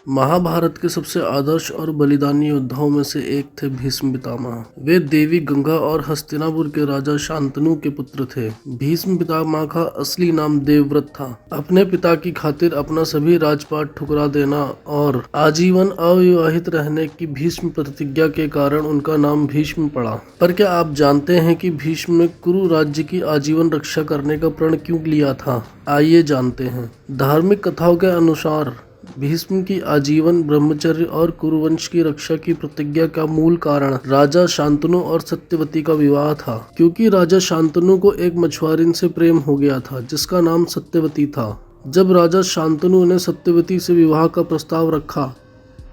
महाभारत के सबसे आदर्श और बलिदानी योद्धाओं में से एक थे भीष्म पितामह। वे देवी गंगा और हस्तिनापुर के राजा शांतनु के पुत्र थे। भीष्म पितामह का असली नाम देवव्रत था। अपने पिता की खातिर अपना सभी राजपाट ठुकरा देना और आजीवन अविवाहित रहने की भीष्म प्रतिज्ञा के कारण उनका नाम भीष्म पड़ा। पर क्या आप जानते हैं कि भीष्म ने कुरु राज्य की आजीवन रक्षा करने का प्रण क्यों लिया था? आइए जानते हैं। धार्मिक कथाओं के अनुसार भीष्म की आजीवन ब्रह्मचर्य और कुरुवंश की रक्षा की प्रतिज्ञा का मूल कारण राजा शांतनु और सत्यवती का विवाह था। क्योंकि राजा शांतनु को एक मछुआरिन से प्रेम हो गया था जिसका नाम सत्यवती था। जब राजा शांतनु ने सत्यवती से विवाह का प्रस्ताव रखा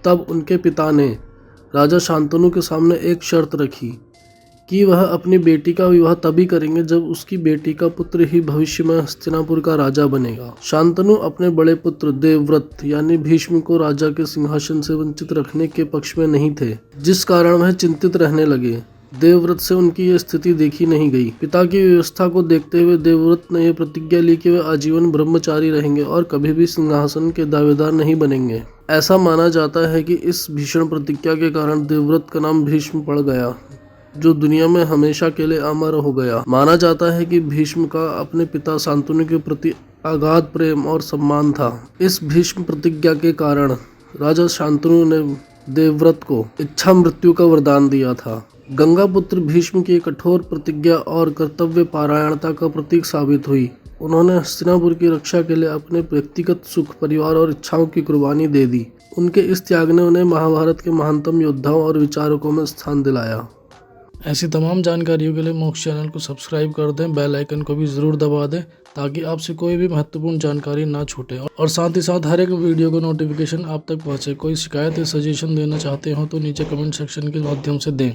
तब उनके पिता ने राजा शांतनु के सामने एक शर्त रखी कि वह अपनी बेटी का विवाह तभी करेंगे जब उसकी बेटी का पुत्र ही भविष्य में हस्तिनापुर का राजा बनेगा। शांतनु अपने बड़े पुत्र देवव्रत यानी भीष्म को राजा के सिंहासन से वंचित रखने के पक्ष में नहीं थे, जिस कारण वह चिंतित रहने लगे। देवव्रत से उनकी यह स्थिति देखी नहीं गई। पिता की व्यवस्था को देखते हुए देवव्रत ने यह प्रतिज्ञा ली कि वे आजीवन ब्रह्मचारी रहेंगे और कभी भी सिंहासन के दावेदार नहीं बनेंगे। ऐसा माना जाता है कि इस भीषण प्रतिज्ञा के कारण देवव्रत का नाम भीष्म पड़ गया, जो दुनिया में हमेशा के लिए अमर हो गया। माना जाता है कि भीष्म का अपने पिता शांतनु के प्रति अगाध प्रेम और सम्मान था। इस भीष्म प्रतिज्ञा के कारण राजा शांतनु ने देवव्रत को इच्छा मृत्यु का वरदान दिया था। गंगा पुत्र भीष्म की कठोर प्रतिज्ञा और कर्तव्य पारायणता का प्रतीक साबित हुई। उन्होंने हस्तिनापुर की रक्षा के लिए अपने व्यक्तिगत सुख, परिवार और इच्छाओं की कुर्बानी दे दी। उनके इस त्याग ने उन्हें महाभारत के महानतम योद्धाओं और विचारकों में स्थान दिलाया। ऐसी तमाम जानकारियों के लिए मोक्ष चैनल को सब्सक्राइब कर दें, बेल आइकन को भी ज़रूर दबा दें ताकि आपसे कोई भी महत्वपूर्ण जानकारी ना छूटे और साथ ही साथ हर एक वीडियो को नोटिफिकेशन आप तक पहुंचे। कोई शिकायत या सजेशन देना चाहते हो तो नीचे कमेंट सेक्शन के माध्यम से दें।